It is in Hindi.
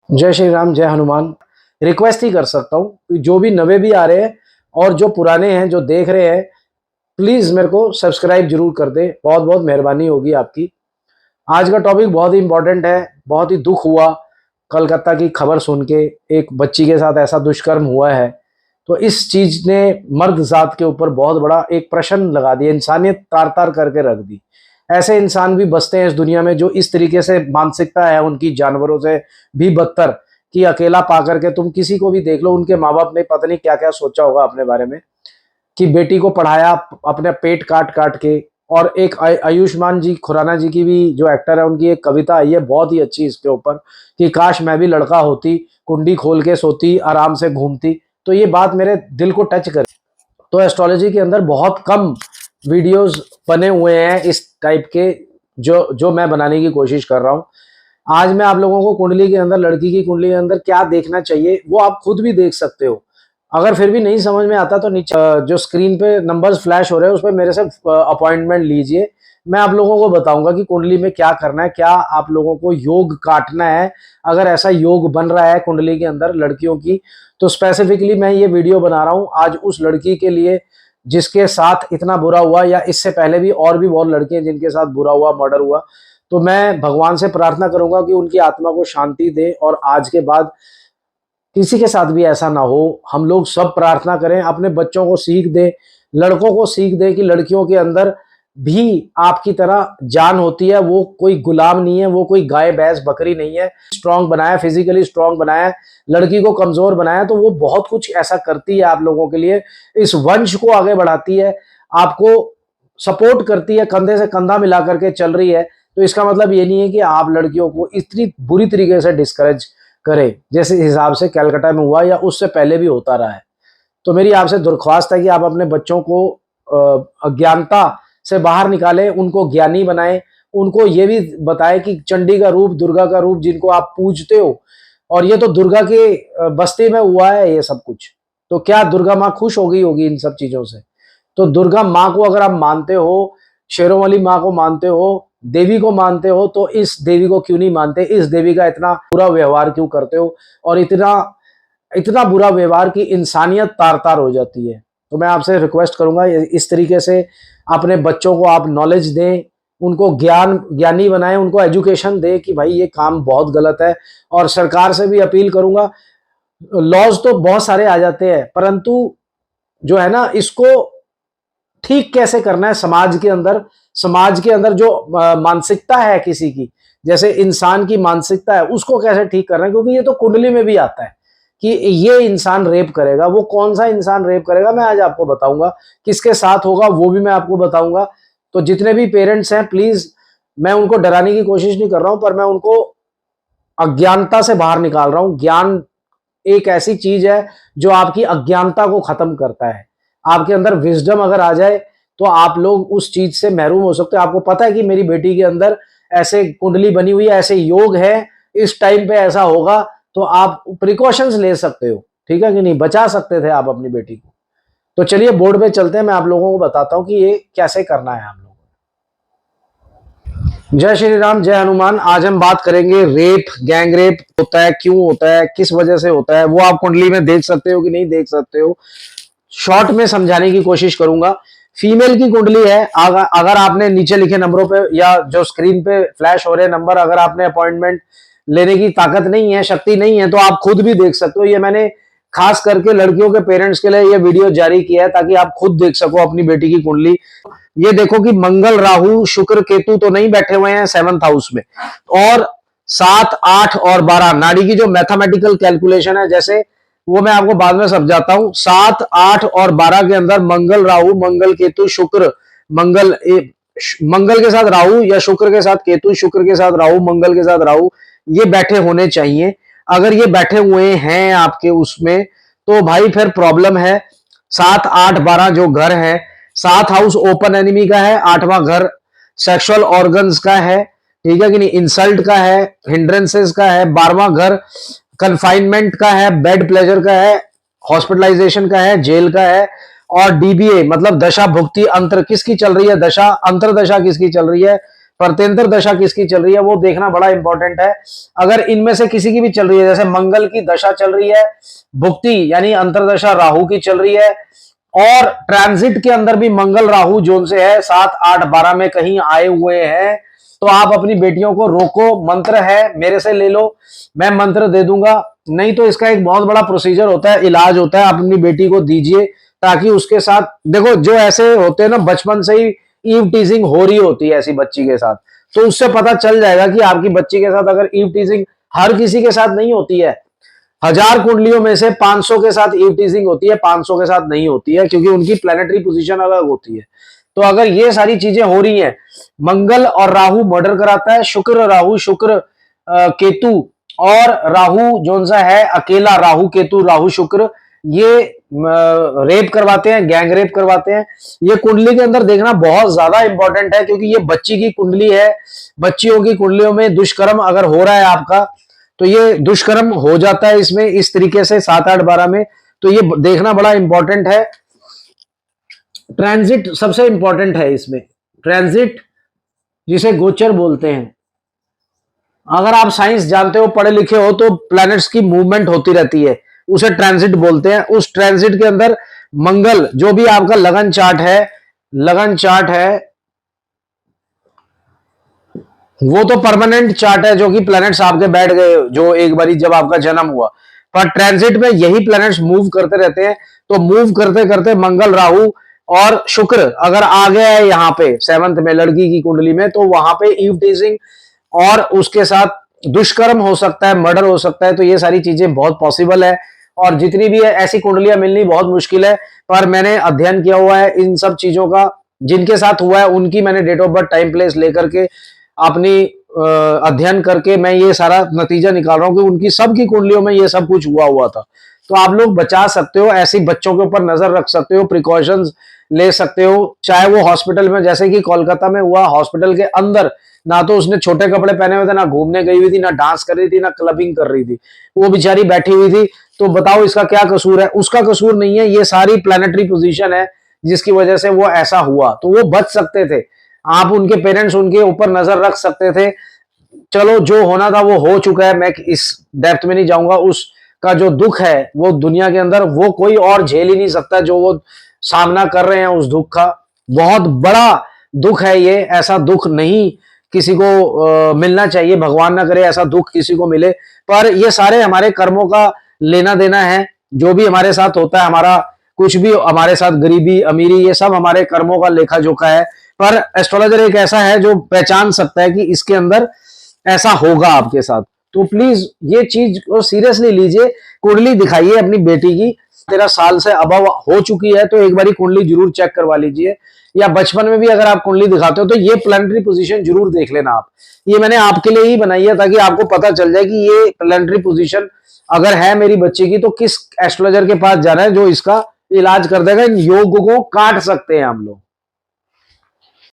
जय श्री राम, जय हनुमान। रिक्वेस्ट ही कर सकता हूँ कि जो भी नवे भी आ रहे हैं और जो पुराने हैं जो देख रहे हैं, प्लीज मेरे को सब्सक्राइब जरूर कर दे, बहुत बहुत मेहरबानी होगी आपकी। आज का टॉपिक बहुत ही इंपॉर्टेंट है। बहुत ही दुख हुआ कलकत्ता की खबर सुन के, एक बच्ची के साथ ऐसा दुष्कर्म हुआ है। तो इस चीज ने मर्द जात के ऊपर बहुत बड़ा एक प्रश्न लगा दिया, इंसानियत तार तार करके रख दी। ऐसे इंसान भी बसते हैं इस दुनिया में जो इस तरीके से मानसिकता है उनकी जानवरों से भी बदतर, कि अकेला पा करके तुम किसी को भी देख लो, उनके माँ बाप ने पता नहीं क्या क्या सोचा होगा अपने बारे में, कि बेटी को पढ़ाया अपने पेट काट काट के। और एक आयुष्मान जी खुराना जी की भी जो एक्टर है, उनकी एक कविता आई है बहुत ही अच्छी इसके ऊपर, कि काश मैं भी लड़का होती, कुंडी खोल के सोती, आराम से घूमती। तो ये बात मेरे दिल को टच कर। तो एस्ट्रोलॉजी के अंदर बहुत कम वीडियोस बने हुए हैं इस टाइप के, जो जो मैं बनाने की कोशिश कर रहा हूँ। आज मैं आप लोगों को कुंडली के अंदर, लड़की की कुंडली के अंदर क्या देखना चाहिए वो आप खुद भी देख सकते हो। अगर फिर भी नहीं समझ में आता तो नीचे जो स्क्रीन पे नंबर्स फ्लैश हो रहे हैं उस पर मेरे से अपॉइंटमेंट लीजिए। मैं आप लोगों को बताऊंगा कि कुंडली में क्या करना है, क्या आप लोगों को योग काटना है। अगर ऐसा योग बन रहा है कुंडली के अंदर लड़कियों की, तो स्पेसिफिकली मैं ये वीडियो बना रहा हूँ आज उस लड़की के लिए जिसके साथ इतना बुरा हुआ, या इससे पहले भी और भी बहुत लड़के हैं जिनके साथ बुरा हुआ, मर्डर हुआ। तो मैं भगवान से प्रार्थना करूंगा कि उनकी आत्मा को शांति दे और आज के बाद किसी के साथ भी ऐसा ना हो। हम लोग सब प्रार्थना करें, अपने बच्चों को सीख दे, लड़कों को सीख दे कि लड़कियों के अंदर भी आपकी तरह जान होती है, वो कोई गुलाम नहीं है, वो कोई गाय भैंस बकरी नहीं है। स्ट्रांग बनाया, फिजिकली स्ट्रांग बनाया, लड़की को कमजोर बनाया, तो वो बहुत कुछ ऐसा करती है आप लोगों के लिए, इस वंश को आगे बढ़ाती है, आपको सपोर्ट करती है, कंधे से कंधा मिला करके चल रही है। तो इसका मतलब ये नहीं है कि आप लड़कियों को इतनी बुरी तरीके से डिस्करेज करें जैसे हिसाब से कलकत्ता में हुआ या उससे पहले भी होता रहा है। तो मेरी आपसे दरख्वास्त है कि आप अपने बच्चों को अज्ञानता से बाहर निकालें, उनको ज्ञानी बनाएं, उनको ये भी बताएं कि चंडी का रूप, दुर्गा का रूप जिनको आप पूजते हो, और ये तो दुर्गा के बस्ती में हुआ है ये सब कुछ। तो क्या दुर्गा माँ खुश हो गई होगी इन सब चीजों से? तो दुर्गा माँ को अगर आप मानते हो, शेरों वाली माँ को मानते हो, देवी को मानते हो, तो इस देवी को क्यों नहीं मानते? इस देवी का इतना बुरा व्यवहार क्यों करते हो? और इतना इतना बुरा व्यवहार कि इंसानियत तार तार हो जाती है। तो मैं आपसे रिक्वेस्ट करूंगा इस तरीके से अपने बच्चों को आप नॉलेज दें, उनको ज्ञानी बनाएं, उनको एजुकेशन दें कि भाई ये काम बहुत गलत है। और सरकार से भी अपील करूंगा, लॉज तो बहुत सारे आ जाते हैं, परंतु जो है ना, इसको ठीक कैसे करना है समाज के अंदर। समाज के अंदर जो मानसिकता है किसी की, जैसे इंसान की मानसिकता है, उसको कैसे ठीक करना है, क्योंकि ये तो कुंडली में भी आता है कि ये इंसान रेप करेगा। वो कौन सा इंसान रेप करेगा मैं आज आपको बताऊंगा, किसके साथ होगा वो भी मैं आपको बताऊंगा। तो जितने भी पेरेंट्स हैं, प्लीज, मैं उनको डराने की कोशिश नहीं कर रहा हूं, पर मैं उनको अज्ञानता से बाहर निकाल रहा हूं। ज्ञान एक ऐसी चीज है जो आपकी अज्ञानता को खत्म करता है। आपके अंदर विजडम अगर आ जाए तो आप लोग उस चीज से महरूम हो सकते हो। आपको पता है कि मेरी बेटी के अंदर ऐसे कुंडली बनी हुई है, ऐसे योग है, इस टाइम पे ऐसा होगा, तो आप प्रिकॉशंस ले सकते हो। ठीक है कि नहीं? बचा सकते थे आप अपनी बेटी को। तो चलिए बोर्ड पे चलते हैं, मैं आप लोगों को बताता हूं कि ये कैसे करना है हम लोग। जय श्री राम, जय हनुमान। आज हम बात करेंगे रेप, गैंग रेप होता है, क्यों होता है, किस वजह से होता है, वो आप कुंडली में देख सकते हो कि नहीं देख सकते हो, शॉर्ट में समझाने की कोशिश करूंगा। फीमेल की कुंडली है, अगर आपने नीचे लिखे नंबरों पे या जो स्क्रीन पे फ्लैश हो रहे नंबर, अगर आपने अपॉइंटमेंट लेने की ताकत नहीं है, शक्ति नहीं है, तो आप खुद भी देख सकते हो। ये मैंने खास करके लड़कियों के पेरेंट्स के लिए ये वीडियो जारी किया है ताकि आप खुद देख सको अपनी बेटी की कुंडली। ये देखो कि मंगल, राहु, शुक्र, केतु तो नहीं बैठे हुए हैं 7th हाउस में, और 7, 8 और 12 नाड़ी की जो मैथमेटिकल कैलकुलेशन है, जैसे वो मैं आपको बाद में समझाता हूं। 7, 8 और 12 के अंदर मंगल, राहु, मंगल, केतु, शुक्र, मंगल मंगल के साथ राहु या शुक्र के साथ केतु, शुक्र के साथ राहु, मंगल के साथ राहु, ये बैठे होने चाहिए। अगर ये बैठे हुए हैं आपके उसमें, तो भाई फिर प्रॉब्लम है। 7, 8, 12 जो घर है, 7 हाउस ओपन एनिमी का है, 8वां घर सेक्सुअल ऑर्गन्स का है, ठीक है कि नहीं, इंसल्ट का है, हिंड्रेंसेस का है। 12वां घर कन्फाइनमेंट का है, बेड प्लेजर का है, हॉस्पिटलाइजेशन का है, जेल का है। और डीबीए मतलब दशा भुक्ति अंतर किसकी चल रही है, दशा अंतर दशा किसकी चल रही है, प्रत्यंतर दशा किसकी चल रही है वो देखना बड़ा इंपॉर्टेंट है। अगर इनमें से किसी की भी चल रही है, जैसे मंगल की दशा चल रही है, भुक्ति यानी अंतरदशा राहु की चल रही है, और ट्रांजिट के अंदर भी मंगल राहु जोन से है 7, 8, 12 में कहीं आए हुए हैं, तो आप अपनी बेटियों को रोको। मंत्र है, मेरे से ले लो, मैं मंत्र दे दूंगा। नहीं तो इसका एक बहुत बड़ा प्रोसीजर होता है, इलाज होता है, आप अपनी बेटी को दीजिए, ताकि उसके साथ देखो जो ऐसे होते हैं ना, बचपन से ही ईव टीजिंग हो रही होती है ऐसी बच्ची के साथ, तो उससे पता चल जाएगा कि आपकी बच्ची के साथ अगर ईव टीजिंग, हर किसी के साथ नहीं होती है, 1000 कुंडलियों में से 500 के साथ ईव टीजिंग होती है, 500 के साथ नहीं होती है, क्योंकि उनकी प्लेनेटरी पोजीशन अलग होती है। तो अगर ये सारी चीजें हो रही हैं, मंगल और राहु मर्डर कराता है, शुक्र राहु, शुक्र केतु, और राहु जोन सा है अकेला, राहु केतु राहु शुक्र, ये रेप करवाते हैं, गैंग रेप करवाते हैं। ये कुंडली के अंदर देखना बहुत ज्यादा इंपॉर्टेंट है, क्योंकि ये बच्ची की कुंडली है। बच्चियों की कुंडलियों में दुष्कर्म अगर हो रहा है आपका, तो ये दुष्कर्म हो जाता है इसमें इस तरीके से 7, 8, 12 में, तो ये देखना बड़ा इंपॉर्टेंट है। ट्रांजिट सबसे इंपॉर्टेंट है इसमें, ट्रांजिट जिसे गोचर बोलते हैं। अगर आप साइंस जानते हो, पढ़े लिखे हो, तो प्लैनेट्स की मूवमेंट होती रहती है, उसे ट्रांजिट बोलते हैं। उस ट्रांजिट के अंदर मंगल, जो भी आपका लगन चार्ट है, लगन चार्ट है, वो तो परमानेंट चार्ट है, जो कि प्लैनेट्स आपके बैठ गए जो एक बारी जब आपका जन्म हुआ, पर ट्रांजिट में यही प्लैनेट्स मूव करते रहते हैं। तो मूव करते करते मंगल राहु और शुक्र अगर आ गया है यहाँ पे 7th में लड़की की कुंडली में, तो वहां पे ईव टीजिंग और उसके साथ दुष्कर्म हो सकता है, मर्डर हो सकता है। तो ये सारी चीजें बहुत पॉसिबल है, और जितनी भी है ऐसी कुंडलियां मिलनी बहुत मुश्किल है, पर मैंने अध्ययन किया हुआ है इन सब चीजों का, जिनके साथ हुआ है उनकी मैंने date of birth, time, place लेकर के अपनी अध्ययन करके मैं ये सारा नतीजा निकाल रहा हूं कि उनकी सबकी कुंडलियों में ये सब कुछ हुआ हुआ था। तो आप लोग बचा सकते हो, ऐसे बच्चों के ऊपर नजर रख सकते हो, प्रिकॉशंस ले सकते हो, चाहे वो हॉस्पिटल में, जैसे कि कोलकाता में हुआ, हॉस्पिटल के अंदर ना तो उसने छोटे कपड़े पहने हुए थे, ना घूमने गई हुई थी, ना डांस कर रही थी, ना क्लबिंग कर रही थी, वो बेचारी बैठी हुई थी। तो बताओ इसका क्या कसूर है? उसका कसूर नहीं है, ये सारी प्लैनेटरी पोजीशन है जिसकी वजह से वो ऐसा हुआ। तो वो बच सकते थे, आप उनके पेरेंट्स उनके ऊपर नजर रख सकते थे। चलो जो होना था वो हो चुका है, मैं इस डेप्थ में नहीं जाऊंगा। उसका जो दुख है वो दुनिया के अंदर वो कोई और झेल ही नहीं सकता, जो वो सामना कर रहे हैं उस दुख का। बहुत बड़ा दुख है ये, ऐसा दुख नहीं किसी को मिलना चाहिए, भगवान ना करे ऐसा दुख किसी को मिले। पर ये सारे हमारे कर्मों का लेना देना है, जो भी हमारे साथ होता है, हमारा कुछ भी हमारे साथ, गरीबी अमीरी, ये सब हमारे कर्मों का लेखा जोखा है। पर एस्ट्रोलॉजर एक ऐसा है जो पहचान सकता है कि इसके अंदर ऐसा होगा आपके साथ। तो प्लीज ये चीज को सीरियसली लीजिए, कुंडली दिखाइए अपनी बेटी की, 13 साल से अबव हो चुकी है तो एक बारी कुंडली जरूर चेक करवा लीजिए, या बचपन में भी अगर आप कुंडली दिखाते हो तो ये प्लैनेटरी पोजीशन जरूर देख लेना आप। ये मैंने आपके लिए ही बनाई है ताकि आपको पता चल जाए कि ये प्लैनेटरी पोजीशन अगर है मेरी बच्ची की, तो किस एस्ट्रोलॉजर के पास जाना है जो इसका इलाज कर देगा। इन योग को काट सकते हैं हम लोग।